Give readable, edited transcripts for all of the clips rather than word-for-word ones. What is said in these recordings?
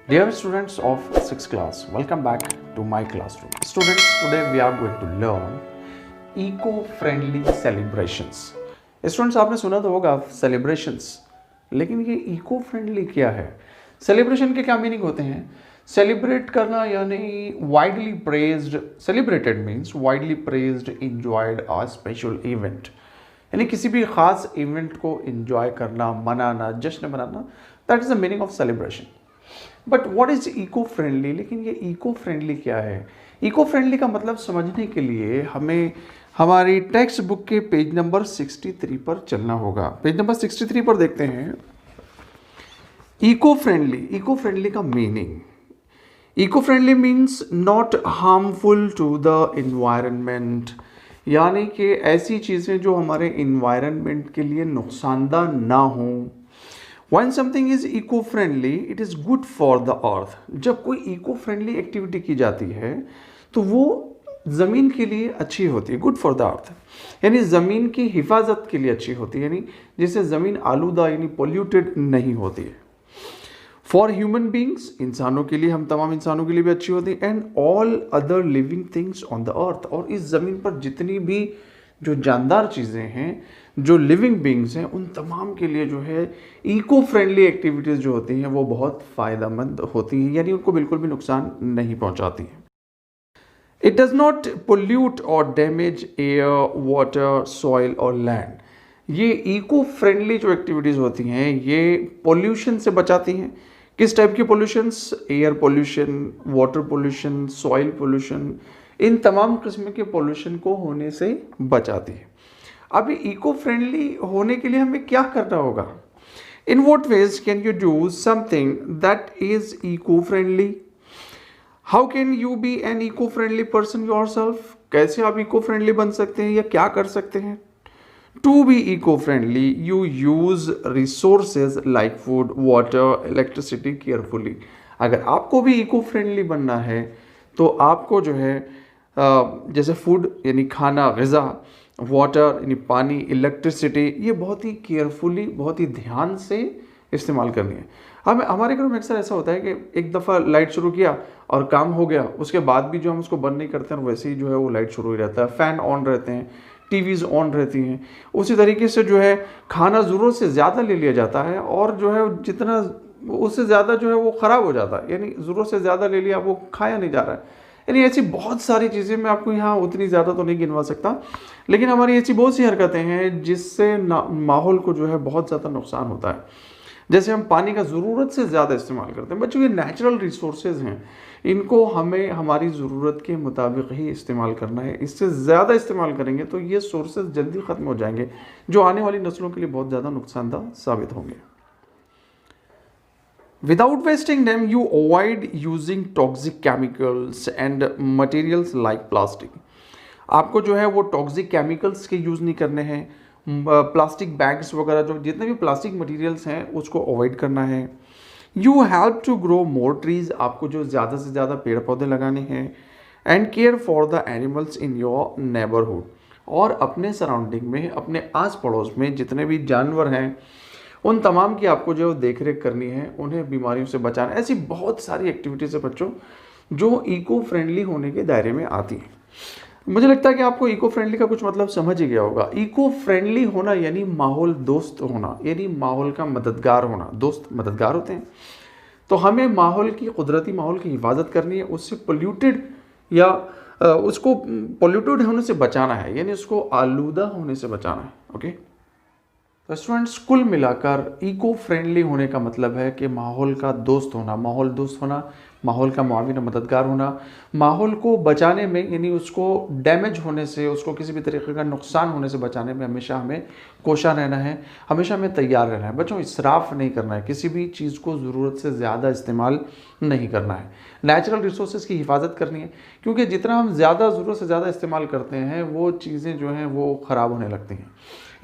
Dear students of 6th class, welcome back to my classroom. Students, today we are going to learn eco-friendly celebrations. Students, आपने सुना तो होगा celebrations, लेकिन ये eco-friendly क्या है? Celebration के क्या मीनिंग होते हैं? Celebrate करना यानी widely praised, celebrated means widely praised, enjoyed a special event. यानी किसी भी खास इवेंट को enjoy करना, मनाना, जश्न मनाना, that is the meaning of celebration. But what is eco friendly, लेकिन ये इको फ्रेंडली क्या है? इको फ्रेंडली का मतलब समझने के लिए हमें हमारी टेक्स्ट बुक के पेज नंबर 63 पर चलना होगा। पेज नंबर 63 पर देखते हैं इको फ्रेंडली का meaning. Eco friendly means not harmful to the environment, यानी कि ऐसी चीज़ें जो हमारे इन्वायरमेंट के लिए नुकसानदा ना हों। When something is eco-friendly, it is good for the earth. जब कोई eco-friendly एक्टिविटी की जाती है तो वो ज़मीन के लिए अच्छी होती है, good for the earth, यानी ज़मीन की हिफाजत के लिए अच्छी होती है, यानी जिससे ज़मीन आलूदा यानी पोल्यूटेड नहीं होती है। फॉर ह्यूमन बींग्स, इंसानों के लिए, हम तमाम इंसानों के लिए भी अच्छी होती है। And all other living things on the earth, और इस ज़मीन पर जितनी भी जो जानदार चीज़ें हैं, जो लिविंग बींग्स हैं, उन तमाम के लिए जो है इको फ्रेंडली एक्टिविटीज़ जो होती हैं वो बहुत फ़ायदेमंद होती हैं, यानी उनको बिल्कुल भी नुकसान नहीं पहुंचाती हैं। इट डज़ नॉट पोल्यूट और डैमेज एयर, वाटर, सॉइल और लैंड। ये इको फ्रेंडली जो एक्टिविटीज़ होती हैं ये पोल्यूशन से बचाती हैं। किस टाइप के pollutions? Air pollution, water pollution, soil pollution, इन तमाम किस्म के पोल्यूशन को होने से बचाती है। अभी इको फ्रेंडली होने के लिए हमें क्या करना होगा? In what ways can you do something that is eco friendly? How can you be an eco friendly person yourself? कैसे आप इको फ्रेंडली बन सकते हैं या क्या कर सकते हैं? To be eco friendly you use resources like food, water, electricity carefully. अगर आपको भी इको फ्रेंडली बनना है तो आपको जो है जैसे फूड यानी खाना, ग़िज़ा, वाटर यानी पानी, इलेक्ट्रिसिटी, ये बहुत ही केयरफुली, बहुत ही ध्यान से इस्तेमाल करनी है। हमारे घरों में अक्सर ऐसा होता है कि एक दफ़ा लाइट शुरू किया और काम हो गया, उसके बाद भी जो हम उसको बंद नहीं करते हैं वैसे ही जो है वो लाइट शुरू ही रहता है, फ़ैन ऑन रहते हैं, टीवीज़ ऑन रहती हैं। उसी तरीके से जो है खाना ज़रूरत से ज़्यादा ले लिया जाता है और जो है जितना उससे ज़्यादा जो है वो ख़राब हो जाता है, यानी ज़रूरत से ज़्यादा ले लिया, वो खाया नहीं जा रहा है। यानी ऐसी बहुत सारी चीज़ें, मैं आपको यहाँ उतनी ज़्यादा तो नहीं गिनवा सकता, लेकिन हमारी ऐसी बहुत सी हरकतें हैं जिससे माहौल को जो है बहुत ज़्यादा नुकसान होता है। जैसे हम पानी का ज़रूरत से ज़्यादा इस्तेमाल करते हैं। बच्चों, ये नेचुरल रिसोर्सेज हैं, इनको हमें हमारी ज़रूरत के मुताबिक ही इस्तेमाल करना है। इससे ज़्यादा इस्तेमाल करेंगे तो ये सोर्सेज जल्दी ख़त्म हो जाएंगे, जो आने वाली नस्लों के लिए बहुत ज़्यादा नुकसानदा साबित होंगे। Without wasting them, you avoid using toxic chemicals and materials like plastic. आपको जो है वो टॉक्सिक केमिकल्स के यूज़ नहीं करने हैं। प्लास्टिक बैग्स वगैरह, जो जितने भी प्लास्टिक मटेरियल्स हैं उसको अवॉइड करना है। You help to grow more trees, आपको जो ज़्यादा से ज़्यादा पेड़ पौधे लगाने हैं। And care for the animals in your neighbourhood, और अपने सराउंडिंग में, अपने आस पड़ोस में जितने भी जानवर हैं उन तमाम की आपको जो देख रेख करनी है, उन्हें बीमारियों से बचाना। ऐसी बहुत सारी एक्टिविटीज़ है बच्चों जो इको फ्रेंडली होने के दायरे में आती हैं। मुझे लगता है कि आपको इको फ्रेंडली का कुछ मतलब समझ ही गया होगा। इको फ्रेंडली होना यानी माहौल दोस्त होना, यानी माहौल का मददगार होना। दोस्त मददगार होते हैं, तो हमें माहौल की, कुदरती माहौल की हिफाजत करनी है, उससे पोल्यूटेड या उसको पोल्यूटेड होने से बचाना है, यानी उसको आलूदा होने से बचाना है। ओके, तो स्टूडेंट्स, कुल मिलाकर इको फ्रेंडली होने का मतलब है कि माहौल का दोस्त होना, माहौल दोस्त होना, माहौल का मुआविन मददगार होना, माहौल को बचाने में, यानी उसको डैमेज होने से, उसको किसी भी तरीके का नुकसान होने से बचाने में हमेशा हमें कोशा रहना है, हमेशा हमें तैयार रहना है। बच्चों, इसराफ नहीं करना है, किसी भी चीज़ को ज़रूरत से ज़्यादा इस्तेमाल नहीं करना है। नेचुरल रिसोर्सेज की हिफाजत करनी है, क्योंकि जितना हम ज़्यादा ज़रूरत से ज़्यादा इस्तेमाल करते हैं वो चीज़ें जो हैं वो ख़राब होने लगती हैं।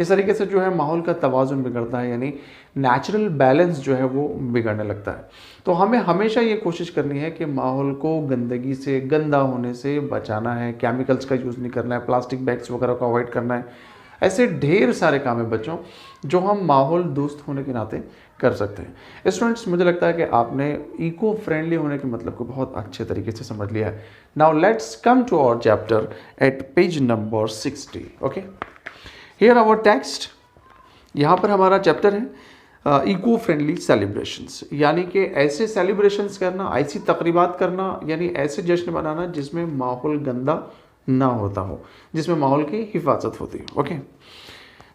इस तरीके से जो है माहौल का तवाज़ुन बिगड़ता है, यानी नेचुरल बैलेंस जो है वो बिगड़ने लगता है। तो हमें हमेशा ये कोशिश करनी है कि माहौल को गंदगी से, गंदा होने से बचाना है। केमिकल्स का यूज़ नहीं करना है, प्लास्टिक बैग्स वगैरह को अवॉइड करना है। ऐसे ढेर सारे काम है बच्चों जो हम माहौल दोस्त होने के नाते कर सकते हैं। स्टूडेंट्स, मुझे लगता है कि आपने इको फ्रेंडली होने के मतलब को बहुत अच्छे तरीके से समझ लिया है। Now let's come to our chapter eight page number 60। Okay, here our text. यहाँ पर हमारा चैप्टर है इको फ्रेंडली सेलिब्रेशंस, यानी कि ऐसे सेलिब्रेशंस करना, ऐसी तकरीबात करना, यानी ऐसे जश्न मनाना जिसमें माहौल गंदा ना होता हो, जिसमें माहौल की हिफाजत होती है। ओके,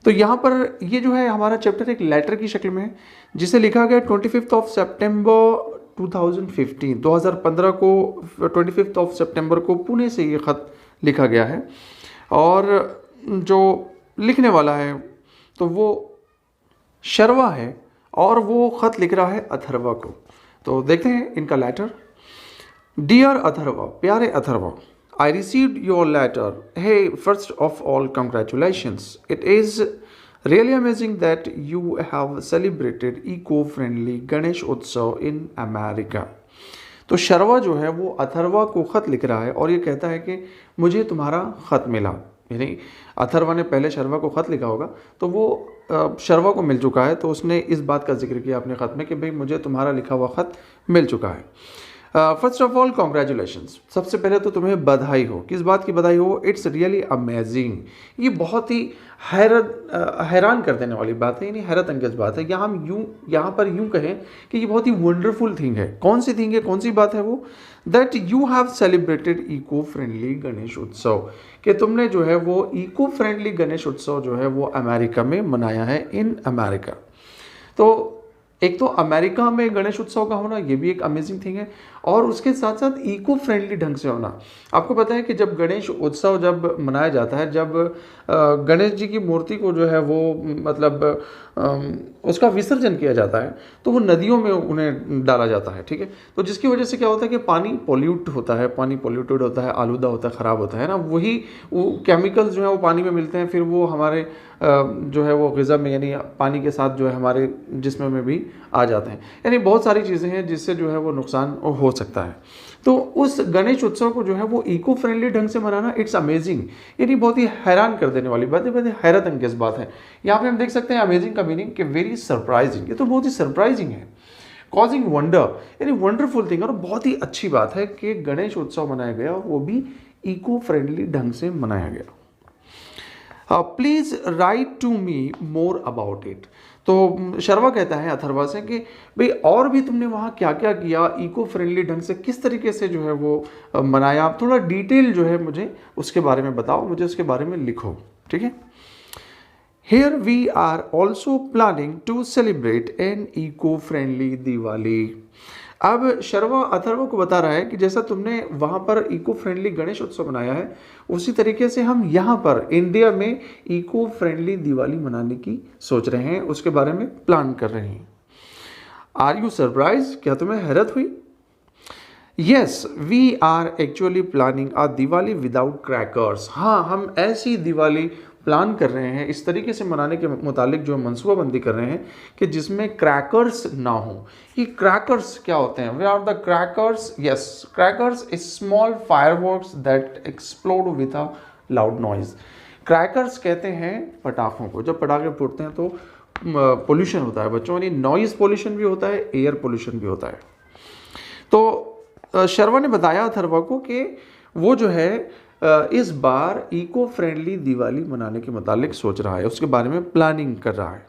तो यहाँ पर ये जो है हमारा चैप्टर एक लेटर की शक्ल में है, जिसे लिखा गया 25 सितंबर 2015 2015 को 25 सितंबर को पुणे से ये ख़त लिखा गया है। और जो लिखने वाला है तो वो शर्वा है और वो ख़त लिख रहा है अथर्वा को। तो देखते हैं इनका लेटर। डियर अथर्वा, प्यारे Atharva, I received your letter. Hey, first of all, congratulations. It is really amazing that you have celebrated eco-friendly Ganesh Utsav in America. तो शर्वा जो है वो अथर्वा को ख़त लिख रहा है और ये कहता है कि मुझे तुम्हारा ख़त मिला, यानी अथर्वा ने पहले शर्वा को ख़त लिखा होगा तो वो शर्वा को मिल चुका है, तो उसने इस बात का जिक्र किया अपने ख़त में कि भाई मुझे तुम्हारा लिखा हुआ ख़त मिल चुका है। फर्स्ट ऑफ ऑल कॉन्ग्रेचुलेशंस, सबसे पहले तो तुम्हें बधाई हो। किस बात की बधाई हो? इट्स रियली अमेजिंग, ये बहुत ही हैरान कर देने वाली बात है, यानी हैरत अंगेज बात है। यहाँ पर यूँ कहें कि ये बहुत ही वंडरफुल थिंग है। कौन सी थिंग है, कौन सी बात है वो? That you have celebrated eco friendly Ganesh Utsav, कि तुमने जो है वो इको फ्रेंडली गणेश उत्सव जो है वो अमेरिका में मनाया है, इन अमेरिका। तो एक तो अमेरिका में गणेश उत्सव का होना ये भी एक अमेजिंग थिंग है, और उसके साथ साथ इको फ्रेंडली ढंग से होना। आपको पता है कि जब गणेश उत्सव जब मनाया जाता है, जब गणेश जी की मूर्ति को जो है वो मतलब उसका विसर्जन किया जाता है, तो वो नदियों में उन्हें डाला जाता है, ठीक है। तो जिसकी वजह से क्या होता है कि पानी पोल्यूट होता है, पानी पोल्यूटेड होता है, आलूदा होता है, ख़राब होता है ना, वही वो केमिकल्स जो है वो पानी में मिलते हैं, फिर वो हमारे जो है वो ग़िज़ा में, यानी पानी के साथ जो है हमारे जिस्म में भी आ जाते हैं। यानी बहुत सारी चीज़ें हैं जिससे जो है वो नुकसान हो सकता है। तो उस गणेश उत्सव को जो है वो इको फ्रेंडली ढंग से मनाना, इट्स अमेजिंग, यानी बहुत ही हैरान कर देने वाली बात है, बहुत ही हैरत अंगेज बात है। यहाँ पे हम देख सकते हैं अमेजिंग का मीनिंग कि वेरी सरप्राइजिंग, ये तो बहुत ही सरप्राइजिंग है। कॉजिंग वंडर, यानी वंडरफुल थिंग, और बहुत ही अच्छी बात है कि गणेश उत्सव मनाया गया, वो भी इको फ्रेंडली ढंग से मनाया गया। Please write to me more about it. तो शर्वा कहता है अथर्वा से कि भाई और भी तुमने वहाँ क्या क्या किया, इको फ्रेंडली ढंग से किस तरीके से जो है वो मनाया, आप थोड़ा डिटेल जो है मुझे उसके बारे में बताओ, मुझे उसके बारे में लिखो, ठीक है। Here we are also planning to celebrate an eco-friendly Diwali. अब शर्वा अथर्वा को बता रहा है कि जैसा तुमने वहाँ पर इको फ्रेंडली गणेश उत्सव मनाया है, उसी तरीके से हम यहाँ पर इंडिया में इको फ्रेंडली दिवाली मनाने की सोच रहे हैं, उसके बारे में प्लान कर रहे हैं। आर यू सरप्राइज, क्या तुम्हें हैरत हुई? Yes, we are actually planning a Diwali without crackers. हाँ, हम ऐसी दिवाली प्लान कर रहे हैं, इस तरीके से मनाने के मुतालिक जो मनसूबाबंदी कर रहे हैं कि जिसमें क्रैकर्स ना हो। ये क्रैकर्स क्या होते हैं? They are the crackers, yes, crackers is small fireworks that explode with a loud noise. Crackers कहते हैं पटाखों को, जब पटाखे फूटते हैं तो पोल्यूशन होता है बच्चों, यानी नॉइज़ पोल्यूशन भी होता है, एयर पोल्यूशन भी होता है। तो शर्वा ने बताया अथर्वा को कि वो जो है इस बार इको फ्रेंडली दिवाली मनाने के मुतालिक सोच रहा है, उसके बारे में प्लानिंग कर रहा है।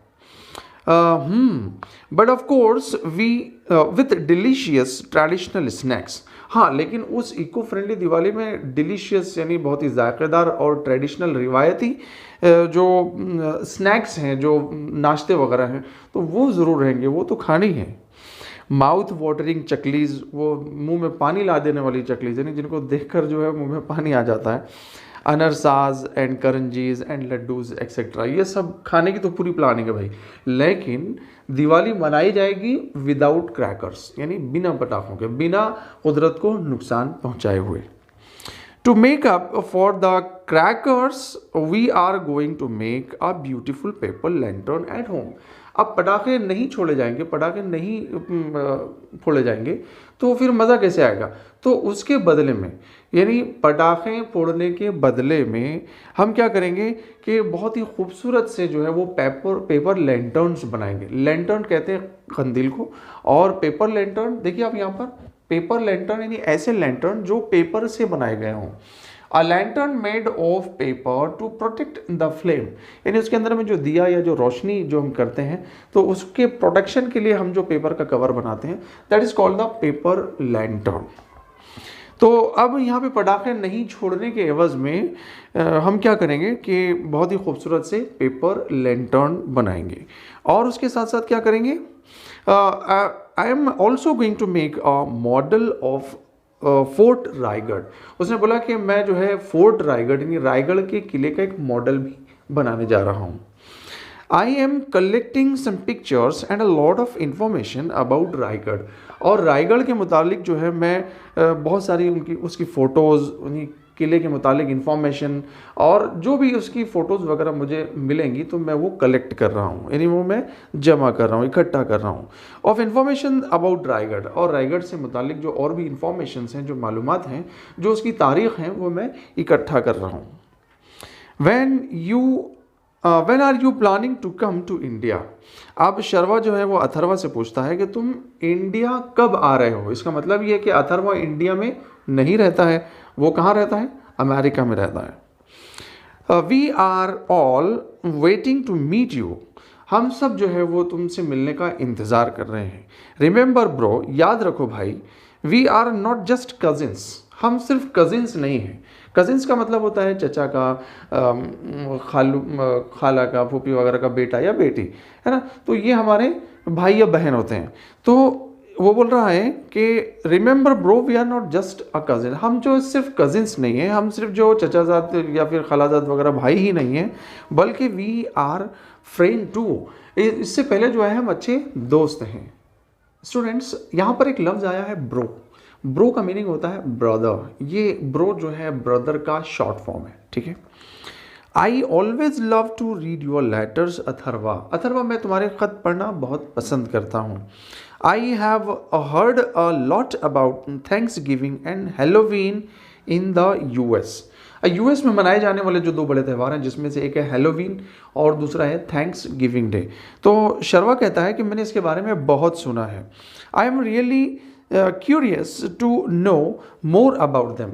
But of course we with delicious traditional snacks. हाँ, लेकिन उस इको फ्रेंडली दिवाली में डिलीशियस यानी बहुत ही जायकेदार और ट्रेडिशनल रिवायती जो स्नैक्स हैं, जो नाश्ते वगैरह हैं, तो वो ज़रूर रहेंगे, वो तो खानी है। माउथ वाटरिंग चकलीज, वो मुंह में पानी ला देने वाली चकलीज, यानी जिनको देखकर जो है मुंह में पानी आ जाता है। अनरसाज एंड करंजीज एंड लड्डूज एक्सेट्रा, ये सब खाने की तो पूरी प्लानिंग है भाई, लेकिन दिवाली मनाई जाएगी विदाउट क्रैकर्स, यानी बिना पटाखों के, बिना कुदरत को नुकसान पहुंचाए हुए। To make up for the crackers, we are going to make a beautiful paper lantern at home. अब पटाखे नहीं छोड़े जाएंगे, पटाखे नहीं फोड़े जाएंगे तो फिर मज़ा कैसे आएगा। तो उसके बदले में, यानी पटाखे फोड़ने के बदले में हम क्या करेंगे कि बहुत ही खूबसूरत से जो है वो पेपर लैंटर्न्स बनाएंगे। लैंटर्न कहते हैं कंदील को, और पेपर लैंटर्न देखिए आप यहाँ पर, पेपर लैंटर्न यानी ऐसे लैंटर्न जो पेपर से बनाए गए हों। A lantern made of paper to protect the flame, यानी उसके अंदर में जो दिया या जो रोशनी जो हम करते हैं तो उसके प्रोटेक्शन के लिए हम जो पेपर का कवर बनाते हैं, that is called the paper lantern. तो अब यहाँ पे पटाखे नहीं छोड़ने के एवज में हम क्या करेंगे कि बहुत ही खूबसूरत से पेपर लैंटर्न बनाएंगे, और उसके साथ साथ क्या करेंगे, I am also going to make a model of fort Raigad. उसने बोला कि मैं जो है फोर्ट रायगढ़ यानी रायगढ़ के किले का एक मॉडल भी बनाने जा रहा हूँ। I am collecting some pictures and a lot of information about Raigad, और रायगढ़ के मुतालिक जो है मैं बहुत सारी उसकी फ़ोटोज़, उन्हीं किले के मुतालिक इंफॉर्मेशन और जो भी उसकी फ़ोटोज़ वगैरह मुझे मिलेंगी तो मैं वो कलेक्ट कर रहा हूँ, यानी वो मैं जमा कर रहा हूँ, इकट्ठा कर रहा हूँ। ऑफ इन्फॉर्मेशन अबाउट रायगढ़, और रायगढ़ से मुतालिक जो और भी इंफॉर्मेशंस हैं, जो मालूमात हैं, जो उसकी तारीख़ हैं, वो मैं इकट्ठा कर रहा हूँ। When are you planning to come to India? अब शर्वा जो है वो अथर्वा से पूछता है कि तुम इंडिया कब आ रहे हो। इसका मतलब ये है कि अथर्वा इंडिया में नहीं रहता है, वो कहाँ रहता है, अमेरिका में रहता है। We are all waiting to meet you, हम सब जो है वो तुमसे मिलने का इंतज़ार कर रहे हैं। रिमेंबर ब्रो, याद रखो भाई, we are not just cousins, हम सिर्फ कजिन्स नहीं हैं। कजिन्स का मतलब होता है चचा का, खाला का, फूफी वगैरह का बेटा या बेटी, है ना, तो ये हमारे भाई या बहन होते हैं। तो वो बोल रहा है कि remember bro, we are not just a cousin, हम जो सिर्फ कजिन्स नहीं हैं, हम सिर्फ जो चचाजाद या फिर खालाजाद वगैरह भाई ही नहीं हैं, बल्कि वी आर फ्रेंड टू, इससे पहले जो है हम अच्छे दोस्त हैं। स्टूडेंट्स, यहाँ पर एक लफ्ज़ आया है ब्रो। ब्रो का मीनिंग होता है ब्रदर। ये ब्रो जो है ब्रदर का शॉर्ट फॉर्म है, ठीक है। I always love to read your letters Atharva, Atharva मैं तुम्हारे ख़त पढ़ना बहुत पसंद करता हूँ। I have heard a lot about Thanksgiving and Halloween in the US. US में मनाए जाने वाले जो दो बड़े त्यौहार हैं, जिसमें से एक है हैलोवीन और दूसरा है थैंक्स गिविंग डे। तो शर्वा कहता है कि मैंने इसके बारे में बहुत सुना है। I am really curious to know more about them,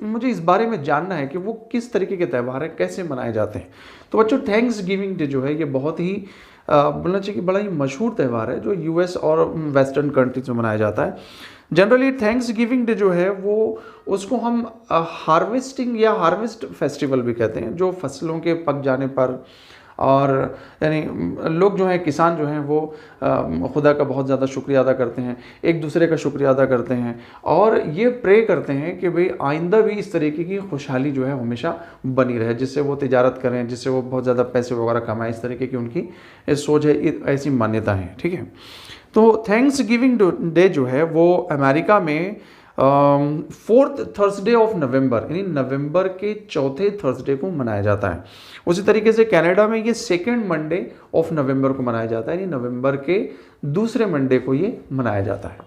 मुझे इस बारे में जानना है कि वो किस तरीके के त्यौहार हैं, कैसे मनाए जाते हैं। तो बच्चों, थैंक्स गिविंग डे जो है ये बहुत ही बोलना चाहिए कि बड़ा ही मशहूर त्यौहार है जो यूएस और वेस्टर्न कंट्रीज में मनाया जाता है। जनरली थैंक्स गिविंग डे जो है वो उसको हम हार्वेस्टिंग या हार्वेस्ट फेस्टिवल भी कहते हैं, जो फसलों के पक जाने पर, और यानी लोग जो हैं, किसान जो हैं, वो खुदा का बहुत ज़्यादा शुक्रिया अदा करते हैं, एक दूसरे का शुक्रिया अदा करते हैं, और ये प्रे करते हैं कि भाई आइंदा भी इस तरीके की खुशहाली जो है हमेशा बनी रहे, जिससे वो तिजारत करें, जिससे वो बहुत ज़्यादा पैसे वगैरह कमाएं। इस तरीके की उनकी सोच है, ऐसी मान्यता है, ठीक है। तो थैंक्स गिविंग डे जो है वो अमेरिका में 4th थर्सडे ऑफ नवंबर, यानी नवंबर के चौथे थर्सडे को मनाया जाता है। उसी तरीके से कनाडा में ये 2nd मंडे ऑफ नवंबर को मनाया जाता है, यानी नवंबर के दूसरे मंडे को ये मनाया जाता है।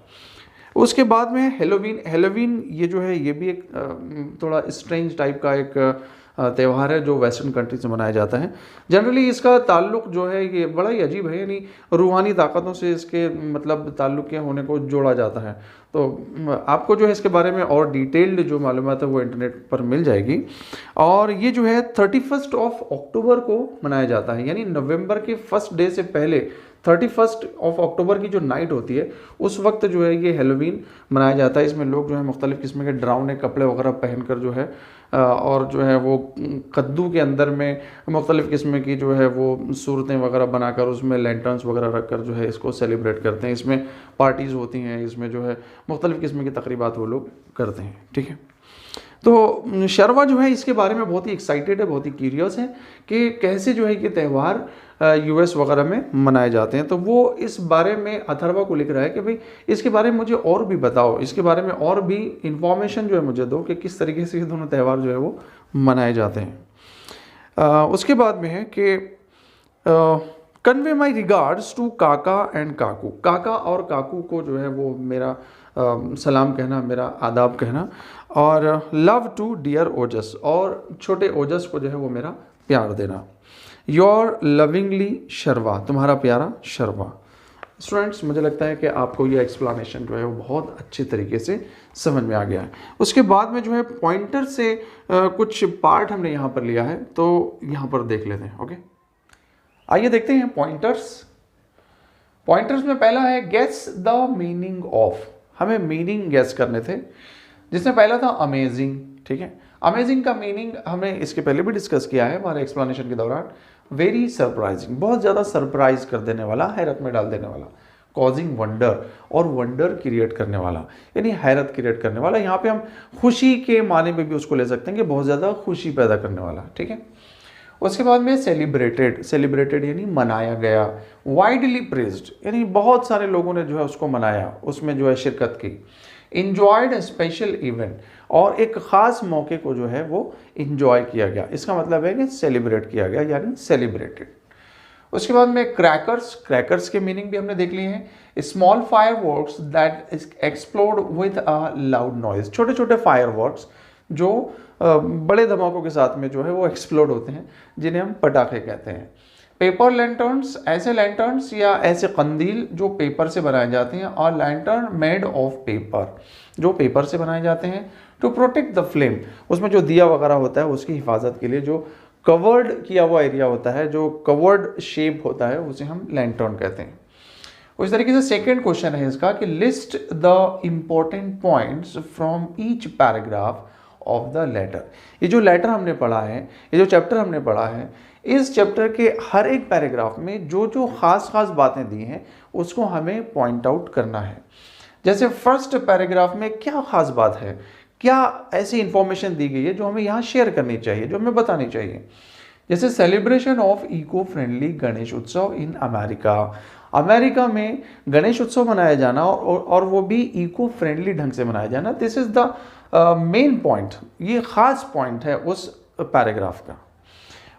उसके बाद में हेलोवीन। हेलोवीन ये जो है ये भी एक थोड़ा स्ट्रेंज टाइप का एक त्यौहार है जो वेस्टर्न कंट्री से मनाया जाता है। जनरली इसका ताल्लुक़ जो है ये बड़ा ही अजीब है, यानी रूहानी ताकतों से इसके मतलब ताल्लुक़ के होने को जोड़ा जाता है। तो आपको जो है इसके बारे में और डिटेल्ड जो मालूमात है वो इंटरनेट पर मिल जाएगी। और ये जो है 31 ऑफ अक्टूबर को मनाया जाता है, यानी नवंबर के फर्स्ट डे से पहले 31 ऑफ अक्टूबर की जो नाइट होती है उस वक्त जो है ये हेलोवीन मनाया जाता है। इसमें लोग जो है मुख्तलिफ़ किस्म के डरावने कपड़े वगैरह पहनकर जो है और जो है वो कद्दू के अंदर में मुख्तलिफ़ किस्म की जो है वो सूरतें वगैरह बनाकर उसमें लैंटर्न्स वगैरह रखकर जो है इसको सेलिब्रेट करते हैं। इसमें पार्टीज़ होती हैं, इसमें जो है मुख्तलिफ़ किस्म की तकरीबात वो लोग करते हैं, ठीक है। तो शर्वा जो है इसके बारे में बहुत ही एक्साइटेड है, बहुत ही क्यूरियस है कि कैसे जो है ये त्यौहार यूएस वगैरह में मनाए जाते हैं। तो वो इस बारे में अथर्वा को लिख रहा है कि भाई इसके बारे में मुझे और भी बताओ, इसके बारे में और भी इंफॉर्मेशन जो है मुझे दो कि किस तरीके से ये दोनों त्यौहार जो है वो मनाए जाते हैं। उसके बाद में है कि कन्वे माई रिगार्ड्स टू काका एंड काकू। काका और काकू को जो है वो मेरा सलाम कहना, मेरा आदाब कहना। और लव टू डियर ओजस, और छोटे ओजस को जो है वो मेरा प्यार देना। योर लविंगली शर्वा, तुम्हारा प्यारा शर्वा। स्टूडेंट्स, मुझे लगता है कि आपको ये एक्सप्लेनेशन जो है वो बहुत अच्छे तरीके से समझ में आ गया है। उसके बाद में जो है पॉइंटर से कुछ पार्ट हमने यहाँ पर लिया है, तो यहाँ पर देख लेते हैं। ओके, आइए देखते हैं पॉइंटर्स। पॉइंटर्स में पहला है गेस द मीनिंग ऑफ। हमें मीनिंग गेस करने थे, जिसमें पहला था अमेजिंग। ठीक है, अमेजिंग का मीनिंग हमने इसके पहले भी डिस्कस किया है हमारे एक्सप्लेनेशन के दौरान। वेरी सरप्राइजिंग, बहुत ज़्यादा सरप्राइज कर देने वाला, हैरत में डाल देने वाला। कॉजिंग वंडर, और वंडर क्रिएट करने वाला, यानी हैरत क्रिएट करने वाला। यहाँ पे हम खुशी के माने में भी उसको ले सकते हैं कि बहुत ज़्यादा खुशी पैदा करने वाला। ठीक है, उसके बाद में सेलिब्रेटेड। सेलिब्रेटेड यानी मनाया गया। वाइडली प्रेज्ड यानी बहुत सारे लोगों ने जो है उसको मनाया, उसमें जो है शिरकत की। इंजॉयड स्पेशल इवेंट, और एक ख़ास मौके को जो है वो इंजॉय किया गया। इसका मतलब है कि सेलिब्रेट किया गया, यानी सेलिब्रेटेड। उसके बाद में क्रैकर्स। क्रैकर्स के मीनिंग भी हमने देख लिए हैं। Small fireworks that explode with a loud noise, छोटे छोटे फायरवर्क्स जो बड़े धमाकों के साथ में जो है वो एक्सप्लोड होते हैं, जिन्हें हम पटाखे कहते हैं। पेपर लैंटर्न्स, ऐसे लैंटर्न्स या ऐसे कंदील जो पेपर से बनाए जाते हैं, और लैंटर्न मेड ऑफ पेपर, जो पेपर से बनाए जाते हैं। टू प्रोटेक्ट द फ्लेम, उसमें जो दिया वगैरह होता है उसकी हिफाजत के लिए जो कवर्ड किया हुआ एरिया होता है, जो कवर्ड शेप होता है, उसे हम लैंटर्न कहते हैं। उस तरीके से सेकेंड क्वेश्चन है इसका कि list the important points from each paragraph of the letter. ये जो लेटर हमने पढ़ा है, ये जो चैप्टर हमने पढ़ा है, इस चैप्टर के हर एक पैराग्राफ में जो जो खास बातें दी हैं उसको हमें पॉइंट आउट करना है। जैसे फर्स्ट पैराग्राफ में क्या खास बात है, क्या ऐसी इंफॉर्मेशन दी गई है जो हमें यहाँ शेयर करनी चाहिए, जो हमें बतानी चाहिए। जैसे celebration of eco friendly Ganesh Utsav in America. America में गणेश उत्सव मनाया जाना और वो भी इको फ्रेंडली ढंग से मनाया जाना, this is the main point, ये खास पॉइंट है उस पैराग्राफ का।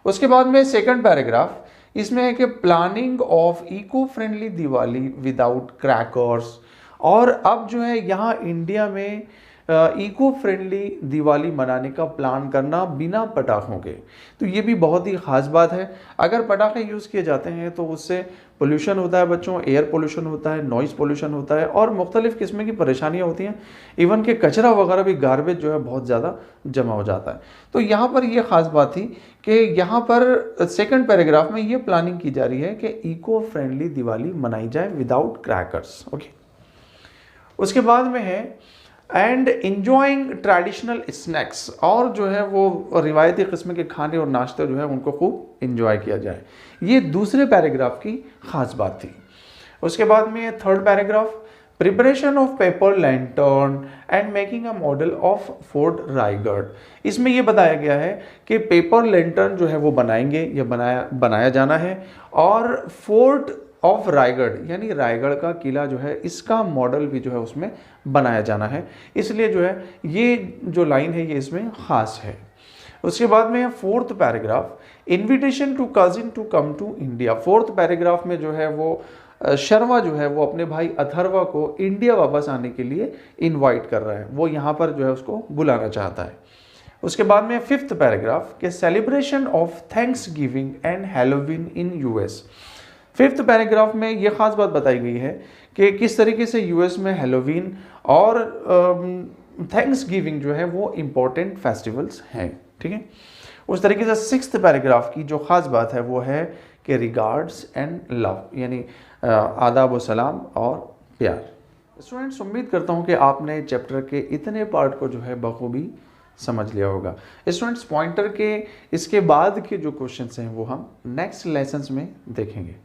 उसके बाद में सेकंड पैराग्राफ, इसमें है कि planning of eco friendly Diwali without crackers. और अब जो है यहाँ इंडिया में इको फ्रेंडली दिवाली मनाने का प्लान करना बिना पटाखों के, तो ये भी बहुत ही ख़ास बात है। अगर पटाखे यूज़ किए जाते हैं तो उससे पोल्यूशन होता है बच्चों, एयर पोल्यूशन होता है, नॉइज़ पोल्यूशन होता है, और मुख्तलिफ़ किस्म की परेशानियाँ होती हैं। इवन के कचरा वगैरह भी, गार्बेज जो है बहुत ज़्यादा जमा हो जाता है। तो यहाँ पर ये ख़ास बात थी कि यहाँ पर सेकंड पैराग्राफ में ये प्लानिंग की जा रही है कि इको फ्रेंडली दिवाली मनाई जाए विदाउट क्रैकर्स। ओके, उसके बाद में है एंड इंजॉइंग ट्रेडिशनल स्नैक्स, और जो है वो रिवायती किस्म के खाने और नाश्ते जो है उनको खूब इंजॉय किया जाए। ये दूसरे पैराग्राफ की खास बात थी। उसके बाद में third paragraph, preparation of paper lantern and making a model of fort Raigarh. इसमें ये बताया गया है कि पेपर लैंटर्न जो है वो बनाएंगे या बनाया जाना है, और फोर्ट ऑफ रायगढ़ यानी रायगढ़ का किला जो है, इसका मॉडल भी जो है उसमें बनाया जाना है। इसलिए जो है ये जो लाइन है ये इसमें खास है। उसके बाद में fourth paragraph, invitation to cousin to come to India. Fourth paragraph में जो है वो शर्मा जो है वो अपने भाई अथर्वा को इंडिया वापस आने के लिए इनवाइट कर रहा है, वो यहाँ पर जो है उसको बुलाना चाहता है। उसके बाद में फिफ्थ पैराग्राफ के celebration of thanks giving and Halloween in US. Fifth paragraph में ये खास बात बताई गई है कि किस तरीके से यूएस में हैलोवीन और थैंक्स गिविंग जो है वो इम्पोर्टेंट फेस्टिवल्स हैं। ठीक है, उस तरीके से सिक्स्थ पैराग्राफ की जो खास बात है वो है कि रिगार्ड्स एंड लव, यानी आदाब व सलाम और प्यार। स्टूडेंट्स, उम्मीद करता हूँ कि आपने चैप्टर के इतने पार्ट को जो है बखूबी समझ लिया होगा। स्टूडेंट्स, पॉइंटर के इसके बाद के जो क्वेश्चंस हैं वो हम नेक्स्ट लेसन्स में देखेंगे।